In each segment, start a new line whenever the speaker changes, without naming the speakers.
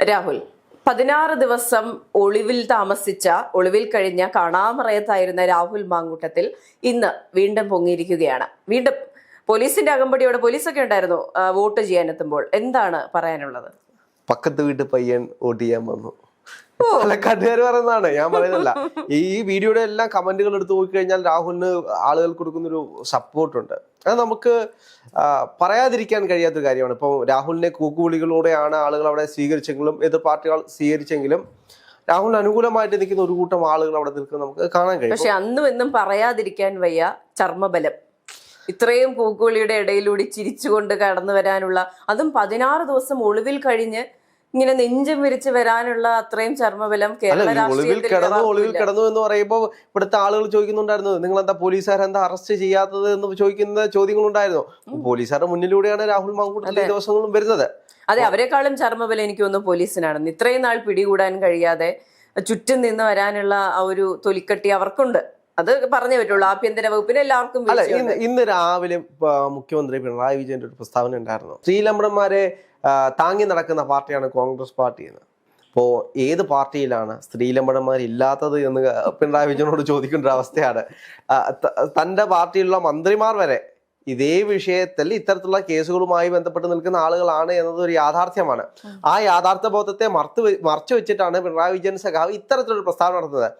രാഹുൽ 16 ദിവസം ഒളിവിൽ കഴിഞ്ഞ കാണാമറയത്തായിരുന്ന രാഹുൽ മാങ്കൂട്ടത്തിൽ ഇന്ന് വീണ്ടും പൊങ്ങിയിരിക്കുകയാണ്. വീണ്ടും പോലീസിന്റെ അകമ്പടിയോടെ പോലീസൊക്കെ ഉണ്ടായിരുന്നു വോട്ട് ചെയ്യാനെത്തുമ്പോൾ. എന്താണ് പറയാനുള്ളത്?
പക്കത്ത് വീട്ടിൽ പയ്യൻ വോട്ട് ചെയ്യാൻ വന്നു. പാലക്കാട്ടുകാർ പറയുന്നതാണ്, ഞാൻ പറയുന്നില്ല. ഈ വീഡിയോയുടെ എല്ലാം കമന്റുകൾ എടുത്ത് നോക്കിക്കഴിഞ്ഞാൽ രാഹുലിന് ആളുകൾ കൊടുക്കുന്നൊരു സപ്പോർട്ടുണ്ട്. അത് നമുക്ക് പറയാതിരിക്കാൻ കഴിയാത്തൊരു കാര്യമാണ്. ഇപ്പോൾ രാഹുലിനെ കൂക്കുവിളികളോടെയാണ് ആളുകൾ അവിടെ സ്വീകരിച്ചെങ്കിലും, എതിർ പാർട്ടികൾ സ്വീകരിച്ചെങ്കിലും രാഹുലിന് അനുകൂലമായിട്ട് നിൽക്കുന്ന ഒരു കൂട്ടം ആളുകൾ അവിടെ നിൽക്കുന്നത് നമുക്ക് കാണാൻ കഴിയും.
പക്ഷെ അന്നും എന്നും പറയാതിരിക്കാൻ വയ്യ ചർമ്മബലം. ഇത്രയും കൂക്കുവിളിയുടെ ഇടയിലൂടെ ചിരിച്ചുകൊണ്ട് കടന്നു വരാനുള്ള, അതും 16 ദിവസം ഒളിവിൽ കഴിഞ്ഞ് ഇങ്ങനെ നെഞ്ചം വിരിച്ച് വരാനുള്ള അത്രയും ചർമ്മബലം
ഒളിവിൽ കിടന്നു എന്ന് പറയുമ്പോൾ ഇവിടുത്തെ ആളുകൾ ചോദിക്കുന്നുണ്ടായിരുന്നു, നിങ്ങൾ എന്താ പോലീസുകാരെന്താ അറസ്റ്റ് ചെയ്യാത്തത് എന്ന് ചോദിക്കുന്ന ചോദ്യങ്ങളുണ്ടായിരുന്നു. പോലീസുകാരുടെ മുന്നിലൂടെയാണ് രാഹുൽ മാങ്കൂട്ടത്തിൽ ഈ ദിവസങ്ങളും വരുന്നത്.
അതെ, അവരെക്കാളും ചർമ്മബലം എനിക്ക് തോന്നുന്നു പോലീസിനാണെന്ന്. ഇത്രയും നാൾ പിടികൂടാൻ കഴിയാതെ ചുറ്റും നിന്ന് വരാനുള്ള ആ ഒരു തൊലിക്കട്ടി അവർക്കുണ്ട്. അത് പറഞ്ഞേ പറ്റുള്ളൂ. ആഭ്യന്തര വകുപ്പിന് എല്ലാവർക്കും.
ഇന്ന് രാവിലെ മുഖ്യമന്ത്രി പിണറായി വിജയന്റെ ഒരു പ്രസ്താവന ഉണ്ടായിരുന്നു. സ്ത്രീലമ്പടന്മാരെ താങ്ങി നടക്കുന്ന പാർട്ടിയാണ് കോൺഗ്രസ് പാർട്ടി എന്ന്. അപ്പോൾ ഏത് പാർട്ടിയിലാണ് സ്ത്രീലമ്പടന്മാരില്ലാത്തത് എന്ന് പിണറായി വിജയനോട് ചോദിക്കേണ്ട ഒരു അവസ്ഥയാണ്. തൻ്റെ പാർട്ടിയിലുള്ള മന്ത്രിമാർ വരെ ഇതേ വിഷയത്തിൽ ഇത്തരത്തിലുള്ള കേസുകളുമായി ബന്ധപ്പെട്ട് നിൽക്കുന്ന ആളുകളാണ് എന്നത് ഒരു യാഥാർത്ഥ്യമാണ്. ആ യാഥാർത്ഥ്യ ബോധത്തെ മറച്ചു വെച്ചിട്ടാണ് പിണറായി വിജയൻ സഖാവ് ഇത്തരത്തിലൊരു പ്രസ്താവന നടത്തുന്നത്.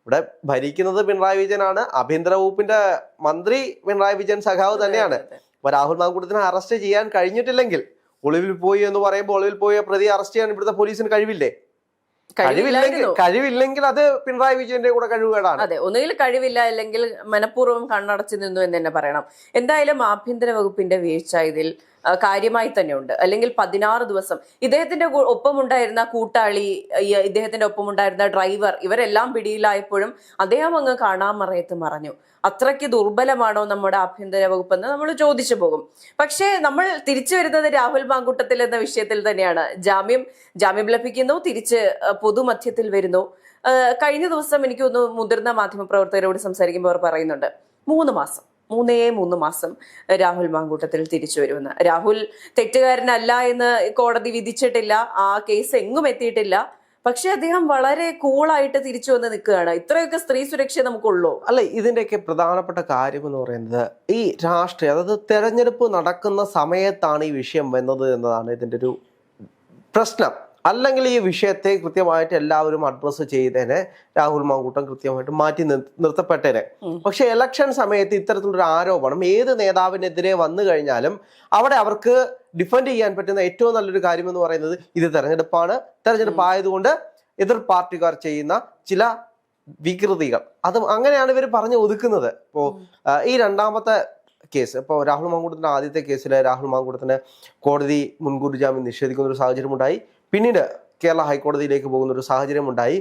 ഇവിടെ ഭരിക്കുന്നത് പിണറായി വിജയനാണ്. ആഭ്യന്തര വകുപ്പിന്റെ മന്ത്രി പിണറായി വിജയൻ സഖാവ് തന്നെയാണ്. അപ്പൊ രാഹുൽ മാങ്കൂട്ടത്തിനെ അറസ്റ്റ് ചെയ്യാൻ കഴിഞ്ഞിട്ടില്ലെങ്കിൽ, ഒളിവിൽ പോയി എന്ന് പറയുമ്പോൾ ഒളിവിൽ പോയ പ്രതി അറസ്റ്റ് ചെയ്യാൻ ഇവിടുത്തെ പോലീസിന് കഴിവില്ലേ? കഴിവില്ലെങ്കിൽ അത് പിണറായി വിജയന്റെ കൂടെ കഴിവുകേടാണ്.
അതെ, ഒന്നുകിൽ കഴിവില്ല, അല്ലെങ്കിൽ മനഃപൂർവ്വം കണ്ണടച്ചു നിന്നു എന്ന് തന്നെ പറയണം. എന്തായാലും ആഭ്യന്തര വകുപ്പിന്റെ വീഴ്ച ഇതിൽ കാര്യമായി തന്നെ ഉണ്ട്. അല്ലെങ്കിൽ 16 ദിവസം ഇദ്ദേഹത്തിന്റെ ഒപ്പമുണ്ടായിരുന്ന കൂട്ടാളി, ഇദ്ദേഹത്തിന്റെ ഒപ്പമുണ്ടായിരുന്ന ഡ്രൈവർ, ഇവരെല്ലാം പിടിയിലായപ്പോഴും അദ്ദേഹം അങ്ങ് കാണാമറയത്ത് മറഞ്ഞു. അത്രയ്ക്ക് ദുർബലമാണോ നമ്മുടെ ആഭ്യന്തര വകുപ്പ് എന്ന് നമ്മൾ ചോദിച്ചു പോകും. പക്ഷേ നമ്മൾ തിരിച്ചു വരുന്നത് രാഹുൽ മാങ്കൂട്ടത്തിൽ എന്ന വിഷയത്തിൽ തന്നെയാണ്. ജാമ്യം ലഭിക്കുന്നു, തിരിച്ച് പൊതുമധ്യത്തിൽ വരുന്നു. കഴിഞ്ഞ ദിവസം എനിക്ക് ഒന്ന് മുതിർന്ന മാധ്യമപ്രവർത്തകരോട് സംസാരിക്കുമ്പോൾ അവർ പറയുന്നുണ്ട് 3 മാസം രാഹുൽ മാങ്കൂട്ടത്തിൽ തിരിച്ചു വരുമെന്ന്. രാഹുൽ തെറ്റുകാരനല്ല എന്ന് കോടതി വിധിച്ചിട്ടില്ല, ആ കേസ് എങ്ങും എത്തിയിട്ടില്ല. പക്ഷെ അദ്ദേഹം വളരെ കൂളായിട്ട് തിരിച്ചു വന്ന് നിൽക്കുകയാണ്. ഇത്രയൊക്കെ സ്ത്രീ സുരക്ഷ നമുക്കുള്ളൂ.
അല്ല, ഇതിന്റെയൊക്കെ പ്രധാനപ്പെട്ട കാര്യം എന്ന് പറയുന്നത് ഈ രാഷ്ട്രീയം, അതായത് തെരഞ്ഞെടുപ്പ് നടക്കുന്ന സമയത്താണ് ഈ വിഷയം വന്നത് എന്നതാണ് ഇതിന്റെ ഒരു പ്രശ്നം. അല്ലെങ്കിൽ ഈ വിഷയത്തെ കൃത്യമായിട്ട് എല്ലാവരും അഡ്രസ്സ് ചെയ്തേനെ, രാഹുൽ മാങ്കൂട്ടം കൃത്യമായിട്ട് മാറ്റി നിർത്തപ്പെട്ടേനെ. പക്ഷെ ഇലക്ഷൻ സമയത്ത് ഇത്തരത്തിലൊരു ആരോപണം ഏത് നേതാവിനെതിരെ വന്നു കഴിഞ്ഞാലും അവിടെ അവർക്ക് ഡിഫെൻഡ് ചെയ്യാൻ പറ്റുന്ന ഏറ്റവും നല്ലൊരു കാര്യം എന്ന് പറയുന്നത് ഇത് തെരഞ്ഞെടുപ്പാണ്, തെരഞ്ഞെടുപ്പ് ആയതുകൊണ്ട് എതിർ പാർട്ടിക്കാർ ചെയ്യുന്ന ചില വികൃതികൾ, അതും അങ്ങനെയാണ് ഇവർ പറഞ്ഞു ഒതുക്കുന്നത്. ഇപ്പോ ഈ രണ്ടാമത്തെ കേസ്, ഇപ്പോൾ രാഹുൽ മാങ്കൂട്ടത്തിന്റെ ആദ്യത്തെ കേസിൽ രാഹുൽ മാങ്കൂട്ടത്തിന് കോടതി മുൻകൂർ ജാമ്യം നിഷേധിക്കുന്ന ഒരു സാഹചര്യം ഉണ്ടായി. പിന്നീട് കേരള ഹൈക്കോടതിയിലേക്ക് പോകുന്ന ഒരു സാഹചര്യം ഉണ്ടായി.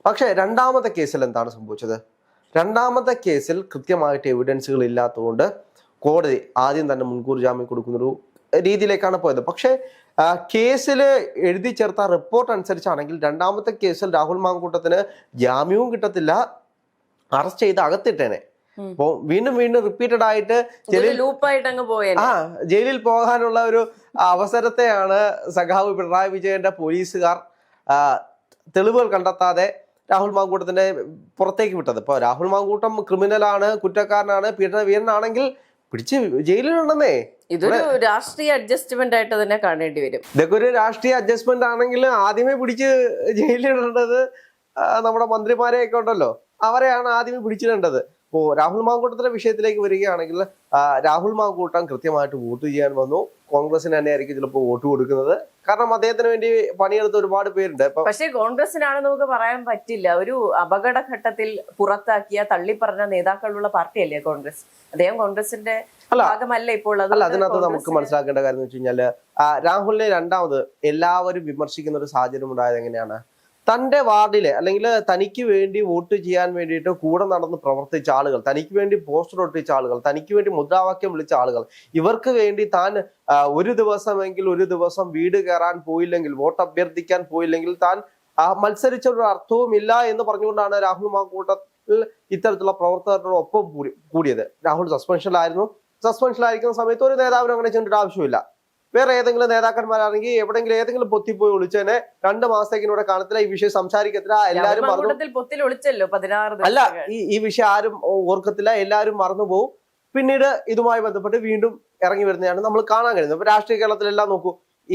പക്ഷെ രണ്ടാമത്തെ കേസിൽ എന്താണ് സംഭവിച്ചത്? രണ്ടാമത്തെ കേസിൽ കൃത്യമായിട്ട് എവിഡൻസുകൾ ഇല്ലാത്തതുകൊണ്ട് കോടതി ആദ്യം തന്നെ മുൻകൂർ ജാമ്യം കൊടുക്കുന്നൊരു രീതിയിലേക്കാണ് പോയത്. പക്ഷെ കേസിൽ എഴുതി ചേർത്ത റിപ്പോർട്ട് അനുസരിച്ചാണെങ്കിൽ രണ്ടാമത്തെ കേസിൽ രാഹുൽ മാങ്കൂട്ടത്തിന് ജാമ്യവും കിട്ടത്തില്ല, അറസ്റ്റ് ചെയ്ത് അകത്തിട്ടേനെ. അപ്പോ വീണ്ടും റിപ്പീറ്റഡ് ആയിട്ട് ജയിലിൽ പോകാനുള്ള ഒരു അവസരത്തെയാണ് സഖാവ് പിണറായി വിജയന്റെ പോലീസുകാർ തെളിവുകൾ കണ്ടെത്താതെ രാഹുൽ മാങ്കൂട്ടത്തിന്റെ പുറത്തേക്ക് വിട്ടത്. ഇപ്പൊ രാഹുൽ മാങ്കൂട്ടം ക്രിമിനലാണ്, കുറ്റക്കാരനാണ്, പീഡനവീരനാണെങ്കിൽ പിടിച്ച് ജയിലിലുണ്ടെന്നേ.
ഇതൊരു രാഷ്ട്രീയ അഡ്ജസ്റ്റ്മെന്റ് ആയിട്ട് തന്നെ കാണേണ്ടി വരും.
ഇതൊക്കെ ഒരു രാഷ്ട്രീയ അഡ്ജസ്റ്റ്മെന്റ് ആണെങ്കിൽ ആദ്യമേ പിടിച്ച് ജയിലിലിടേണ്ടത് നമ്മുടെ മന്ത്രിമാരെയൊക്കെ ഉണ്ടല്ലോ, അവരെയാണ് ആദ്യമേ പിടിച്ചിടേണ്ടത്. ഇപ്പോൾ രാഹുൽ മാങ്കൂട്ടത്തിന്റെ വിഷയത്തിലേക്ക് വരികയാണെങ്കിൽ രാഹുൽ മാങ്കൂട്ടം കൃത്യമായിട്ട് വോട്ട് ചെയ്യാൻ വന്നു. കോൺഗ്രസിന് തന്നെയായിരിക്കും ചിലപ്പോൾ വോട്ട് കൊടുക്കുന്നത്. കാരണം അദ്ദേഹത്തിന് വേണ്ടി പണിയെടുത്ത ഒരുപാട് പേരുണ്ട്.
പക്ഷേ കോൺഗ്രസിനാണ് നമുക്ക് പറയാൻ പറ്റില്ല. ഒരു അപകടഘട്ടത്തിൽ പുറത്താക്കിയ തള്ളിപ്പറഞ്ഞ നേതാക്കളുള്ള പാർട്ടിയല്ലേ കോൺഗ്രസ്. അദ്ദേഹം കോൺഗ്രസിന്റെ ഭാഗമല്ല ഇപ്പോൾ.
അല്ല, അതിനകത്ത് നമുക്ക് മനസ്സിലാക്കേണ്ട കാര്യം എന്ന് വെച്ച് കഴിഞ്ഞാല് രാഹുലിനെ രണ്ടാമത് എല്ലാവരും വിമർശിക്കുന്ന ഒരു സാഹചര്യം ഉണ്ടായത് എങ്ങനെയാണ്? തൻ്റെ വാർഡിലെ അല്ലെങ്കിൽ തനിക്ക് വേണ്ടി വോട്ട് ചെയ്യാൻ വേണ്ടിയിട്ട് കൂടെ നടന്ന് പ്രവർത്തിച്ച ആളുകൾ, തനിക്ക് വേണ്ടി പോസ്റ്റർ ഒട്ടിച്ച ആളുകൾ, തനിക്ക് വേണ്ടി മുദ്രാവാക്യം വിളിച്ച ആളുകൾ, ഇവർക്ക് വേണ്ടി താൻ ഒരു ദിവസം വീട് കയറാൻ പോയില്ലെങ്കിൽ, വോട്ട് അഭ്യർത്ഥിക്കാൻ പോയില്ലെങ്കിൽ താൻ മത്സരിച്ച ഒരു അർത്ഥവും ഇല്ല എന്ന് പറഞ്ഞുകൊണ്ടാണ് രാഹുൽ മാങ്കൂട്ടത്തിൽ ഇത്തരത്തിലുള്ള പ്രവർത്തകരുടെ ഒപ്പം കൂടിയത്. രാഹുൽ സസ്പെൻഷനിലായിരിക്കുന്ന സമയത്ത് ഒരു നേതാവിനും അങ്ങനെ ചെയ്യേണ്ട ആവശ്യമില്ല. വേറെ ഏതെങ്കിലും നേതാക്കന്മാരാണെങ്കിൽ എവിടെങ്കിലും ഏതെങ്കിലും പൊത്തിപ്പോയി ഒളിച്ചതിനെ 2 മാസത്തേക്ക് ഇവിടെ കാണത്തില്ല, ഈ വിഷയം സംസാരിക്കത്തില്ല, എല്ലാരും
പൊത്തിൽ ഒളിച്ചല്ലോ 16
അല്ല ഈ വിഷയം ആരും ഓർക്കത്തില്ല, എല്ലാരും മറന്നുപോകും. പിന്നീട് ഇതുമായി ബന്ധപ്പെട്ട് വീണ്ടും ഇറങ്ങി വരുന്നതാണ് നമ്മൾ കാണാൻ കഴിയുന്നത്. ഇപ്പൊ രാഷ്ട്രീയ കേരളത്തിലെല്ലാം നോക്കൂ,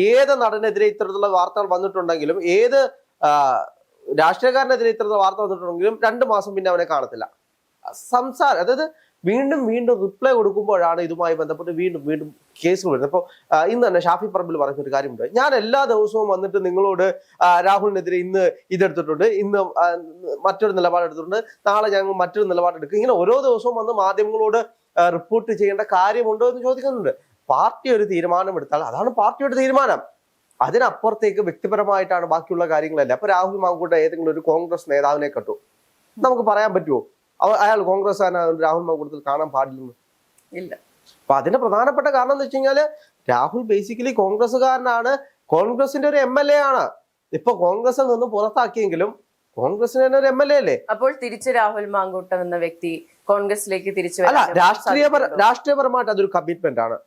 ഏത് നടനെതിരെ ഇത്തരത്തിലുള്ള വാർത്തകൾ വന്നിട്ടുണ്ടെങ്കിലും, ഏത് രാഷ്ട്രീയക്കാരനെതിരെ ഇത്തരത്തിലുള്ള വാർത്ത വന്നിട്ടുണ്ടെങ്കിലും 2 മാസം പിന്നെ അവനെ കാണത്തില്ല. സംസാരം, അതായത് വീണ്ടും വീണ്ടും റിപ്ലൈ കൊടുക്കുമ്പോഴാണ് ഇതുമായി ബന്ധപ്പെട്ട് വീണ്ടും വീണ്ടും കേസുകൾ വരുന്നത്. ഇപ്പോൾ ഇന്ന് തന്നെ ഷാഫി പറമ്പിൽ പറഞ്ഞൊരു കാര്യമുണ്ട്, ഞാൻ എല്ലാ ദിവസവും വന്നിട്ട് നിങ്ങളോട് രാഹുലിനെതിരെ ഇന്ന് ഇതെടുത്തിട്ടുണ്ട്, ഇന്ന് മറ്റൊരു നിലപാടെടുത്തിട്ടുണ്ട്, നാളെ ഞങ്ങൾ മറ്റൊരു നിലപാടെടുക്കും, ഇങ്ങനെ ഓരോ ദിവസവും വന്ന് മാധ്യമങ്ങളോട് റിപ്പോർട്ട് ചെയ്യേണ്ട കാര്യമുണ്ടോ എന്ന് ചോദിക്കുന്നുണ്ട്. പാർട്ടി ഒരു തീരുമാനമെടുത്താൽ അതാണ് പാർട്ടിയുടെ തീരുമാനം. അതിനപ്പുറത്തേക്ക് വ്യക്തിപരമായിട്ടാണ് ബാക്കിയുള്ള കാര്യങ്ങളല്ല. അപ്പൊ രാഹുൽ മാങ്കൂട്ട ഏതെങ്കിലും ഒരു കോൺഗ്രസ് നേതാവിനെ കണ്ടു, നമുക്ക് പറയാൻ പറ്റുമോ അയാൾ കോൺഗ്രസ്സുകാരനാണ്, രാഹുൽ മാങ്കൂട്ടത്തിൽ കാണാൻ പാടില്ലെന്ന്?
ഇല്ല.
അപ്പൊ അതിന്റെ പ്രധാനപ്പെട്ട കാരണം എന്ന് വെച്ച് കഴിഞ്ഞാല് രാഹുൽ ബേസിക്കലി കോൺഗ്രസ്സുകാരനാണ്, കോൺഗ്രസിന്റെ ഒരു MLA ആണ്. ഇപ്പൊ കോൺഗ്രസിൽ നിന്ന് പുറത്താക്കിയെങ്കിലും കോൺഗ്രസിന് തന്നെ ഒരു MLA അല്ലേ?
അപ്പോൾ തിരിച്ച് രാഹുൽ മാങ്കൂട്ടം എന്ന വ്യക്തി കോൺഗ്രസിലേക്ക് തിരിച്ചു
അല്ല, രാഷ്ട്രീയപരമായിട്ട് അതൊരു കമ്മിറ്റ്മെന്റ് ആണ്.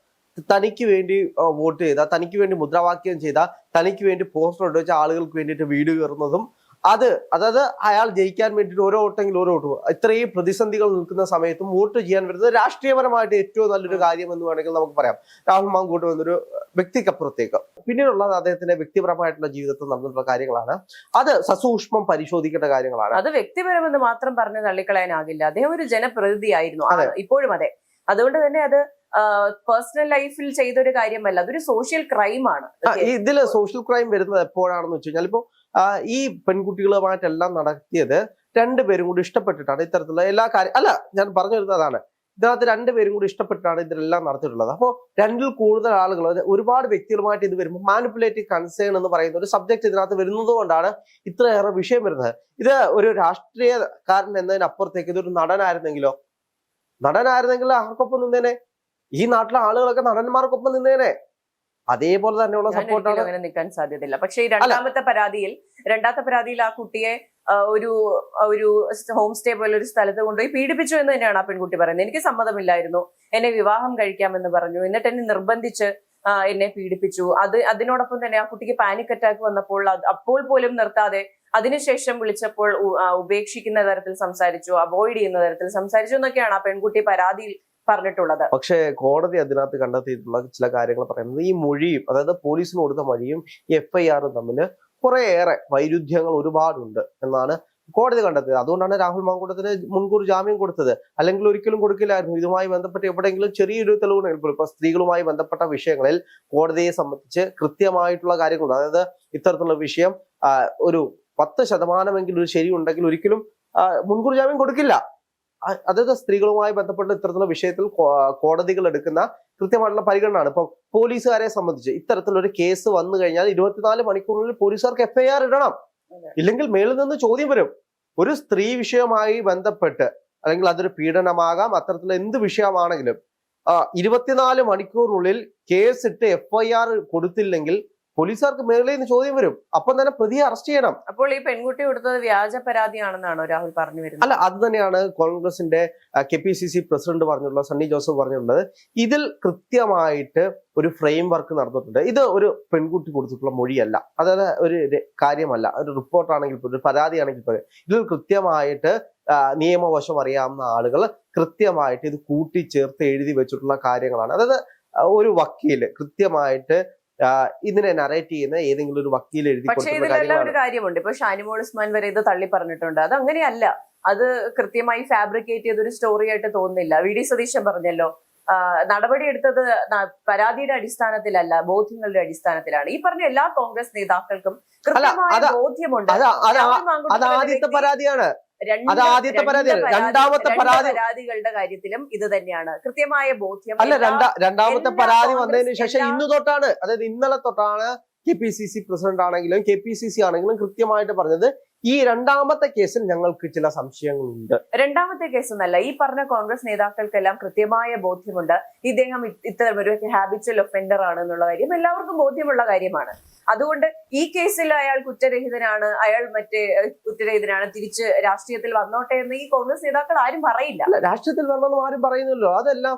തനിക്ക് വേണ്ടി വോട്ട് ചെയ്ത, തനിക്ക് വേണ്ടി മുദ്രാവാക്യം ചെയ്ത, തനിക്ക് വേണ്ടി പോസ്റ്റർ ഇട്ട് വെച്ച ആളുകൾക്ക് വേണ്ടിയിട്ട് വീട് കയറുന്നതും, അതായത് അയാൾ ജയിക്കാൻ വേണ്ടിയിട്ട് ഓരോ വോട്ടെങ്കിലും ഓരോ വോട്ട്, ഇത്രയും പ്രതിസന്ധികൾ നിൽക്കുന്ന സമയത്തും വോട്ട് ചെയ്യാൻ വരുന്നത് രാഷ്ട്രീയപരമായിട്ട് ഏറ്റവും നല്ലൊരു കാര്യം എന്ന് വേണമെങ്കിൽ നമുക്ക് പറയാം. രാഹുൽ മാങ്കൂട്ടം എന്നൊരു വ്യക്തിക്കപ്പുറത്തേക്ക് പിന്നീടുള്ളത് അദ്ദേഹത്തിന്റെ വ്യക്തിപരമായിട്ടുള്ള ജീവിതത്തിൽ നടന്നിട്ടുള്ള കാര്യങ്ങളാണ്. അത് സസൂക്ഷ്മം പരിശോധിക്കേണ്ട കാര്യങ്ങളാണ്.
അത് വ്യക്തിപരമെന്ന് മാത്രം പറഞ്ഞ് തള്ളിക്കളയാനാകില്ല. അദ്ദേഹം ഒരു ജനപ്രതിനിധിയായിരുന്നു, ഇപ്പോഴും അതെ. അതുകൊണ്ട് തന്നെ അത് പേഴ്സണൽ ലൈഫിൽ ചെയ്തൊരു കാര്യമല്ല, അതൊരു സോഷ്യൽ ക്രൈമാണ്.
ഇതില് സോഷ്യൽ ക്രൈം വരുന്നത് എപ്പോഴാണെന്ന് വെച്ച് കഴിഞ്ഞാൽ, ഇപ്പോ ഈ പെൺകുട്ടികളുമായിട്ടെല്ലാം നടത്തിയത് 2 പേരും കൂടി ഇഷ്ടപ്പെട്ടിട്ടാണ് ഇത്തരത്തിലുള്ള എല്ലാ കാര്യം. അല്ല, ഞാൻ പറഞ്ഞു വരുന്നതാണ്, ഇതിനകത്ത് 2 പേരും കൂടി ഇഷ്ടപ്പെട്ടിട്ടാണ് ഇതിലെല്ലാം നടത്തിയിട്ടുള്ളത്. അപ്പോൾ 2ൽ കൂടുതൽ ആളുകൾ, ഒരുപാട് വ്യക്തികളുമായിട്ട് ഇത് വരുമ്പോൾ മാനിപ്പുലേറ്റീവ് കൺസേൺ എന്ന് പറയുന്ന ഒരു സബ്ജക്ട് ഇതിനകത്ത് വരുന്നത് കൊണ്ടാണ് ഇത്രയേറെ വിഷയം വരുന്നത്. ഇത് ഒരു രാഷ്ട്രീയക്കാരൻ എന്നതിനപ്പുറത്തേക്ക് ഇതൊരു നടനായിരുന്നെങ്കിൽ ആർക്കൊപ്പം നിന്നേനെ? ഈ നാട്ടിലെ ആളുകളൊക്കെ നടന്മാർക്കൊപ്പം നിന്നേനെ. അതേപോലെ തന്നെയുള്ള സപ്പോർട്ടാണ്.
അങ്ങനെ നിൽക്കാൻ സാധ്യതയില്ല. പക്ഷേ ഈ രണ്ടാമത്തെ പരാതിയിൽ ആ കുട്ടിയെ ഒരു ഹോം സ്റ്റേ പോലെ ഒരു സ്ഥലത്ത് കൊണ്ടുപോയി പീഡിപ്പിച്ചു എന്ന് തന്നെയാണ് ആ പെൺകുട്ടി പറയുന്നത്. എനിക്ക് സമ്മതമില്ലായിരുന്നു, എന്നെ വിവാഹം കഴിക്കാമെന്ന് പറഞ്ഞു, എന്നിട്ട് എന്നെ നിർബന്ധിച്ച് എന്നെ പീഡിപ്പിച്ചു. അതിനോടൊപ്പം തന്നെ ആ കുട്ടിക്ക് പാനിക് അറ്റാക്ക് വന്നപ്പോൾ അപ്പോൾ പോലും നിർത്താതെ അതിനുശേഷം വിളിച്ചപ്പോൾ ഉപേക്ഷിക്കുന്ന തരത്തിൽ സംസാരിച്ചു, അവോയ്ഡ് ചെയ്യുന്ന തരത്തിൽ സംസാരിച്ചു എന്നൊക്കെയാണ് ആ പെൺകുട്ടി പരാതിയിൽ പറഞ്ഞിട്ടുള്ളത്.
പക്ഷേ കോടതി അതിനകത്ത് കണ്ടെത്തിയിട്ടുള്ള ചില കാര്യങ്ങൾ പറയുന്നത്, ഈ മൊഴിയും, അതായത് പോലീസിന് കൊടുത്ത മൊഴിയും FIRും തമ്മിൽ കുറേയേറെ വൈരുദ്ധ്യങ്ങൾ ഒരുപാടുണ്ട് എന്നാണ് കോടതി കണ്ടെത്തിയത്. അതുകൊണ്ടാണ് രാഹുൽ മാങ്കൂട്ടത്തിന് മുൻകൂർ ജാമ്യം കൊടുത്തത്. അല്ലെങ്കിൽ ഒരിക്കലും കൊടുക്കില്ലായിരുന്നു. ഇതുമായി ബന്ധപ്പെട്ട് എവിടെയെങ്കിലും ചെറിയൊരു തെളിവുണ്ടെങ്കിൽ, ഇപ്പൊ സ്ത്രീകളുമായി ബന്ധപ്പെട്ട വിഷയങ്ങളിൽ കോടതിയെ സംബന്ധിച്ച് കൃത്യമായിട്ടുള്ള കാര്യങ്ങളുണ്ട്. അതായത് ഇത്തരത്തിലുള്ള വിഷയം ഒരു 10% ഒരു ശരി ഉണ്ടെങ്കിൽ ഒരിക്കലും മുൻകൂർ ജാമ്യം കൊടുക്കില്ല. അതായത് സ്ത്രീകളുമായി ബന്ധപ്പെട്ട ഇത്തരത്തിലുള്ള വിഷയത്തിൽ കോടതികൾ എടുക്കുന്ന കൃത്യമായിട്ടുള്ള പരിഗണനയാണ്. ഇപ്പൊ പോലീസുകാരെ സംബന്ധിച്ച് ഇത്തരത്തിലൊരു കേസ് വന്നു കഴിഞ്ഞാൽ 24 മണിക്കൂറിനുള്ളിൽ പോലീസുകാർക്ക് FIR ഇടണം, ഇല്ലെങ്കിൽ മേളിൽ നിന്ന് ചോദ്യം വരും. ഒരു സ്ത്രീ വിഷയവുമായി ബന്ധപ്പെട്ട്, അല്ലെങ്കിൽ അതൊരു പീഡനമാകാം, അത്തരത്തിലുള്ള എന്ത് വിഷയമാണെങ്കിലും 24 മണിക്കൂറിനുള്ളിൽ കേസിട്ട് FIR കൊടുത്തില്ലെങ്കിൽ പോലീസുകാർക്ക് മേളിൽ നിന്ന് ചോദ്യം വരും. അപ്പം തന്നെ പ്രതിയെ അറസ്റ്റ് ചെയ്യണം.
അപ്പോൾ ഈ പെൺകുട്ടി കൊടുത്തത് വ്യാജ പരാതിയാണെന്നാണോ രാഹുൽ പറഞ്ഞു വരുന്നത്?
അല്ല, അത് തന്നെയാണ് കോൺഗ്രസിന്റെ KPCC പ്രസിഡന്റ് പറഞ്ഞിട്ടുള്ള സണ്ണി ജോസഫ് പറഞ്ഞിട്ടുള്ളത്. ഇതിൽ കൃത്യമായിട്ട് ഒരു ഫ്രെയിം വർക്ക് നടന്നിട്ടുണ്ട്. ഇത് ഒരു പെൺകുട്ടി കൊടുത്തിട്ടുള്ള മൊഴിയല്ല, അതായത് ഒരു കാര്യമല്ല, ഒരു റിപ്പോർട്ടാണെങ്കിൽ പോലും, ഒരു പരാതിയാണെങ്കിൽ പോലും, ഇതിൽ കൃത്യമായിട്ട് നിയമവശം അറിയാവുന്ന ആളുകൾ കൃത്യമായിട്ട് ഇത് കൂട്ടിച്ചേർത്ത് എഴുതി വെച്ചിട്ടുള്ള കാര്യങ്ങളാണ്. അതായത് ഒരു വക്കീല് കൃത്യമായിട്ട് ഇതിനെ നറേറ്റ് ചെയ്യുന്ന ഏതെങ്കിലും ഒരു വക്കീൽ എഴുതി.
പക്ഷേ ഇതിലെല്ലാം ഒരു കാര്യമുണ്ട്. ഇപ്പൊ ഷാനിമോൾ ഉസ്മാൻ വരെ ഇത് തള്ളി പറഞ്ഞിട്ടുണ്ട്. അത് അങ്ങനെയല്ല, അത് കൃത്യമായി ഫാബ്രിക്കേറ്റ് ചെയ്തൊരു സ്റ്റോറി ആയിട്ട് തോന്നുന്നില്ല. VD സതീശൻ പറഞ്ഞല്ലോ, നടപടിയെടുത്തത് പരാതിയുടെ അടിസ്ഥാനത്തിലല്ല, ബോധ്യങ്ങളുടെ അടിസ്ഥാനത്തിലാണ്. ഈ പറഞ്ഞ എല്ലാ കോൺഗ്രസ് നേതാക്കൾക്കും കൃത്യമായ ബോധ്യമുണ്ട്.
അത് ആദ്യത്തെ പരാതിയാണ്. രണ്ടാമത്തെ
പരാതികളുടെ കാര്യത്തിലും ഇത് തന്നെയാണ്, കൃത്യമായ ബോധ്യം.
അല്ല, രണ്ടാമത്തെ പരാതി വന്നതിന് ശേഷം ഇന്ന് തൊട്ടാണ്, അതായത് ഇന്നലെ തൊട്ടാണ് KPCC പ്രസിഡന്റ് ആണെങ്കിലും KPCC ആണെങ്കിലും കൃത്യമായിട്ട് പറഞ്ഞത്, ഈ രണ്ടാമത്തെ കേസിൽ ഞങ്ങൾക്ക് ചില സംശയങ്ങളുണ്ട്.
രണ്ടാമത്തെ കേസ് എന്നല്ല, ഈ പറഞ്ഞ കോൺഗ്രസ് നേതാക്കൾക്കെല്ലാം കൃത്യമായ ബോധ്യമുണ്ട് ഇദ്ദേഹം ഇത്തരം ഒരു ഹാബിച്വൽ ഒഫൻഡർ ആണ് എന്നുള്ള കാര്യം എല്ലാവർക്കും ബോധ്യമുള്ള കാര്യമാണ്. അതുകൊണ്ട് ഈ കേസിൽ അയാൾ കുറ്റരഹിതനാണ്, അയാൾ കുറ്റരഹിതനാണ്, തിരിച്ച് രാഷ്ട്രീയത്തിൽ വന്നോട്ടെ എന്ന് ഈ കോൺഗ്രസ് നേതാക്കൾ ആരും പറയില്ല.
രാഷ്ട്രീയത്തിൽ വരണമെന്ന് ആരും പറയുന്നല്ലോ. അതെല്ലാം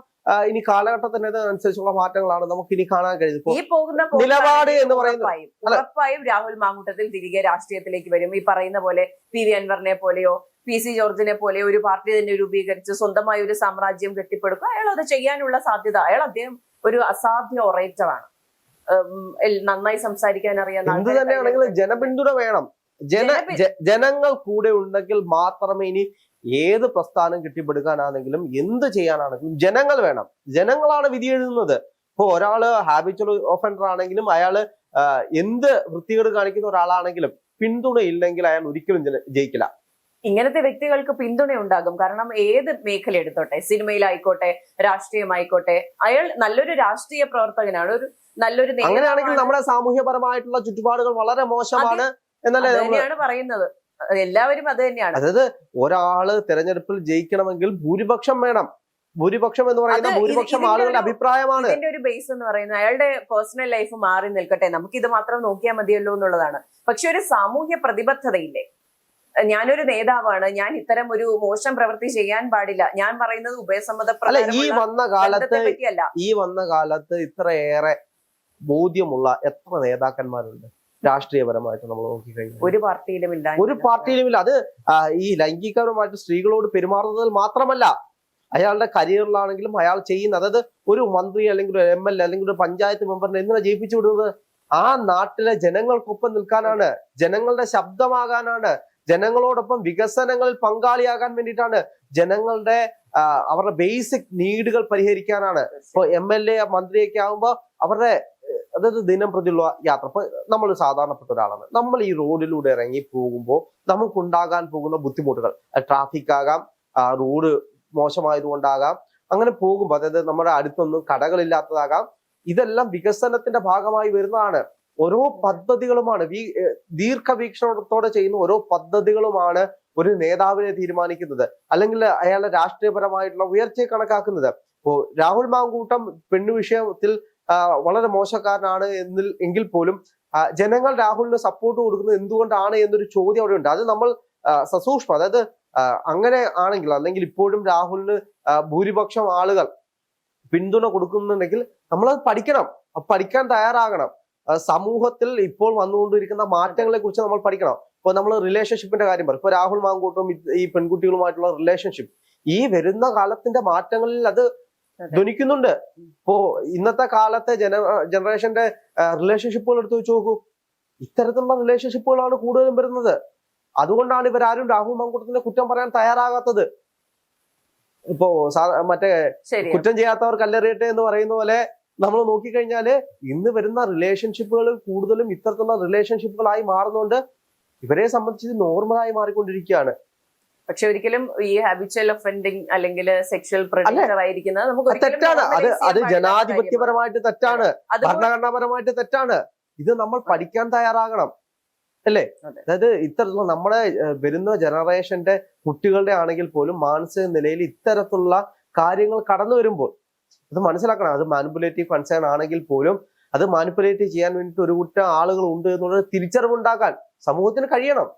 ഇനി കാലഘട്ടത്തിനനുസരിച്ചുള്ള മാറ്റങ്ങളാണ് നമുക്ക് ഇനി കാണാൻ കഴിയുന്നത്.
ഈ പോകുന്ന
നിലപാട് എന്ന് പറയുന്നത്
ഉറപ്പായും രാഹുൽ മാങ്കൂട്ടത്തിൽ തിരികെ രാഷ്ട്രീയത്തിലേക്ക് വരും. ഈ പറയുന്ന പോലെ PV അൻവറിനെ പോലെയോ PC ജോർജിനെ പോലെയോ ഒരു പാർട്ടി തന്നെ രൂപീകരിച്ച് സ്വന്തമായ ഒരു സാമ്രാജ്യം കെട്ടിപ്പടുക്കും. അയാൾ അത് ചെയ്യാനുള്ള സാധ്യത, അദ്ദേഹം ഒരു അസാധ്യ ഒറേറ്ററാണ്. നന്നായി സംസാരിക്കാൻ അറിയാവുന്ന
എന്ത് തന്നെയാണെങ്കിലും ജനപിന്തുണ വേണം. ജനങ്ങൾ കൂടെ ഉണ്ടെങ്കിൽ മാത്രമേ ഇനി ഏത് പ്രസ്ഥാനം കെട്ടിപ്പടുക്കാനാണെങ്കിലും എന്ത് ചെയ്യാനാണെങ്കിലും ജനങ്ങൾ വേണം. ജനങ്ങളാണ് വിധി എഴുതുന്നത്. ഇപ്പൊ ഒരാള് ഹാബിച്വൽ ഒഫൻഡർ ആണെങ്കിലും അയാള് എന്ത് വൃത്തികേട് കാണിക്കുന്ന ഒരാളാണെങ്കിലും പിന്തുണ ഇല്ലെങ്കിൽ അയാൾ ഒരിക്കലും ജയിക്കില്ല.
ഇങ്ങനത്തെ വ്യക്തികൾക്ക് പിന്തുണ ഉണ്ടാകും. കാരണം ഏത് മേഖല എടുത്തോട്ടെ, സിനിമയിലായിക്കോട്ടെ, രാഷ്ട്രീയമായിക്കോട്ടെ, അയാൾ നല്ലൊരു രാഷ്ട്രീയ പ്രവർത്തകനാണ്, ഒരു നല്ലൊരു.
അങ്ങനെയാണെങ്കിൽ നമ്മുടെ സാമൂഹ്യപരമായിട്ടുള്ള ചുറ്റുപാടുകൾ വളരെ മോശമാണ് എന്നല്ലേ
തന്നെയാണ് പറയുന്നത്. എല്ലാവരും അത് തന്നെയാണ്.
അതായത് ഒരാള് തെരഞ്ഞെടുപ്പിൽ ജയിക്കണമെങ്കിൽ ഭൂരിപക്ഷം വേണം. ഭൂരിപക്ഷം എന്ന് പറയുന്ന ഭൂരിപക്ഷം ആളുകളുടെ അഭിപ്രായമാണ്.
ഇതിന്റെ ഒരു ബേസ് എന്ന് പറയുന്നത് അയാളുടെ പേഴ്സണൽ ലൈഫ് മാറി നിൽക്കട്ടെ, നമുക്ക് ഇത് മാത്രം നോക്കിയാൽ മതിയല്ലോ എന്നുള്ളതാണ്. പക്ഷെ ഒരു സാമൂഹ്യ പ്രതിബദ്ധതയില്ലേ? ഞാനൊരു നേതാവാണ്, ഞാൻ ഇത്തരം ഒരു മോശം പ്രവൃത്തി ചെയ്യാൻ പാടില്ല. ഞാൻ പറയുന്നത് ഉഭയസമ്മതപ്രകാരം
ഈ വന്ന കാലത്ത് ഇത്രയേറെ ബോധ്യമുള്ള എത്ര നേതാക്കന്മാരുണ്ട് രാഷ്ട്രീയപരമായിട്ട് നമ്മൾ നോക്കിക്കഴിഞ്ഞാൽ?
ഒരു പാർട്ടിയിലും
ഇല്ല. അത് ഈ ലൈംഗികപരമായിട്ട് സ്ത്രീകളോട് പെരുമാറുന്നതിൽ മാത്രമല്ല, അയാളുടെ കരിയറിലാണെങ്കിലും അയാൾ ചെയ്യുന്ന, അതായത് ഒരു മന്ത്രി അല്ലെങ്കിൽ ഒരു MLA അല്ലെങ്കിൽ ഒരു പഞ്ചായത്ത് മെമ്പറിനെ എന്തിനാ ജയിപ്പിച്ചു വിടുന്നത്? ആ നാട്ടിലെ ജനങ്ങൾക്കൊപ്പം നിൽക്കാനാണ്, ജനങ്ങളുടെ ശബ്ദമാകാനാണ്, ജനങ്ങളോടൊപ്പം വികസനങ്ങളിൽ പങ്കാളിയാകാൻ വേണ്ടിയിട്ടാണ്, ജനങ്ങളുടെ അവരുടെ ബേസിക് നീഡുകൾ പരിഹരിക്കാനാണ്. ഇപ്പൊ MLA മന്ത്രിയൊക്കെ ആകുമ്പോ അവരുടെ അതായത് ദിനം പ്രതിയുള്ള യാത്ര. ഇപ്പൊ നമ്മൾ സാധാരണപ്പെട്ട ഒരാളാണ്, നമ്മൾ ഈ റോഡിലൂടെ ഇറങ്ങി പോകുമ്പോൾ നമുക്കുണ്ടാകാൻ പോകുന്ന ബുദ്ധിമുട്ടുകൾ, ട്രാഫിക് ആകാം, റോഡ് മോശമായതുകൊണ്ടാകാം, അങ്ങനെ പോകുമ്പോൾ അതായത് നമ്മുടെ അടുത്തൊന്നും കടകളില്ലാത്തതാകാം, ഇതെല്ലാം വികസനത്തിന്റെ ഭാഗമായി വരുന്നതാണ്. ഓരോ പദ്ധതികളുമാണ് ദീർഘവീക്ഷണത്തോടെ ചെയ്യുന്ന ഓരോ പദ്ധതികളുമാണ് ഒരു നേതാവിനെ തീരുമാനിക്കുന്നത്, അല്ലെങ്കിൽ അയാളുടെ രാഷ്ട്രീയപരമായിട്ടുള്ള ഉയർച്ചയെ കണക്കാക്കുന്നത്. ഇപ്പോ രാഹുൽ മാങ്കൂട്ടം പെണ്ണു വിഷയത്തിൽ വളരെ മോശക്കാരനാണ് എങ്കിൽ പോലും ജനങ്ങൾ രാഹുലിന് സപ്പോർട്ട് കൊടുക്കുന്നത് എന്തുകൊണ്ടാണ് എന്നൊരു ചോദ്യം അവിടെ ഉണ്ട്. അത് നമ്മൾ സസൂക്ഷ്മം, അതായത് അങ്ങനെ ആണെങ്കിൽ, അല്ലെങ്കിൽ ഇപ്പോഴും രാഹുലിന് ഭൂരിപക്ഷം ആളുകൾ പിന്തുണ കൊടുക്കുന്നുണ്ടെങ്കിൽ നമ്മളത് പഠിക്കാൻ തയ്യാറാകണം. സമൂഹത്തിൽ ഇപ്പോൾ വന്നുകൊണ്ടിരിക്കുന്ന മാറ്റങ്ങളെ കുറിച്ച് നമ്മൾ പഠിക്കണം. ഇപ്പൊ നമ്മൾ റിലേഷൻഷിപ്പിന്റെ കാര്യം പറയും. ഇപ്പൊ രാഹുൽ മാങ്കൂട്ടും ഈ പെൺകുട്ടികളുമായിട്ടുള്ള റിലേഷൻഷിപ്പ് ഈ വരുന്ന കാലത്തിന്റെ മാറ്റങ്ങളിൽ അത് ധ്വനിക്കുന്നുണ്ട്. ഇപ്പോ ഇന്നത്തെ കാലത്തെ ജനറേഷന്റെ റിലേഷൻഷിപ്പുകൾ എടുത്തു വെച്ച് നോക്കൂ, ഇത്തരത്തിലുള്ള റിലേഷൻഷിപ്പുകളാണ് കൂടുതലും വരുന്നത്. അതുകൊണ്ടാണ് ഇവരാരും രാഹുൽ മാങ്കൂട്ടത്തിന്റെ കുറ്റം പറയാൻ തയ്യാറാകാത്തത്. ഇപ്പോ മറ്റേ കുറ്റം ചെയ്യാത്തവർ കല്ലെറിയട്ടെ എന്ന് പറയുന്ന പോലെ നമ്മൾ നോക്കിക്കഴിഞ്ഞാല് ഇന്ന് വരുന്ന റിലേഷൻഷിപ്പുകൾ കൂടുതലും ഇത്തരത്തിലുള്ള റിലേഷൻഷിപ്പുകളായി മാറുന്നതുകൊണ്ട് ഇവരെ സംബന്ധിച്ച് നോർമലായി മാറിക്കൊണ്ടിരിക്കുകയാണ്.
പക്ഷെ ഒരിക്കലും ഈ ഹാബിച്വൽ ഒഫൻഡിങ് അല്ലെങ്കിൽ സെക്ഷൽ പ്രെഡേറ്റർ ആയിരിക്കുന്നത് നമുക്ക്
തെറ്റാണ്. അത് ജനാധിപത്യപരമായിട്ട് തെറ്റാണ്, ഭരണഘടനാപരമായിട്ട് തെറ്റാണ്. ഇത് നമ്മൾ പഠിക്കാൻ തയ്യാറാകണം, അല്ലേ? അതായത് ഇത്തരത്തിലുള്ള നമ്മുടെ വരുന്ന ജനറേഷന്റെ കുട്ടികളുടെ ആണെങ്കിൽ പോലും മാനസിക നിലയിൽ ഇത്തരത്തിലുള്ള കാര്യങ്ങൾ കടന്നു വരുമ്പോൾ അത് മനസ്സിലാക്കണം. അത് മാനിപ്പുലേറ്റീവ് കൺസേൺ ആണെങ്കിൽ പോലും അത് മാനിപ്പുലേറ്റ് ചെയ്യാൻ വേണ്ടിയിട്ട് ഒരു കൂട്ടം ആളുകൾ ഉണ്ട് എന്നുള്ള തിരിച്ചറിവുണ്ടാക്കാൻ സമൂഹത്തിന് കഴിയണം.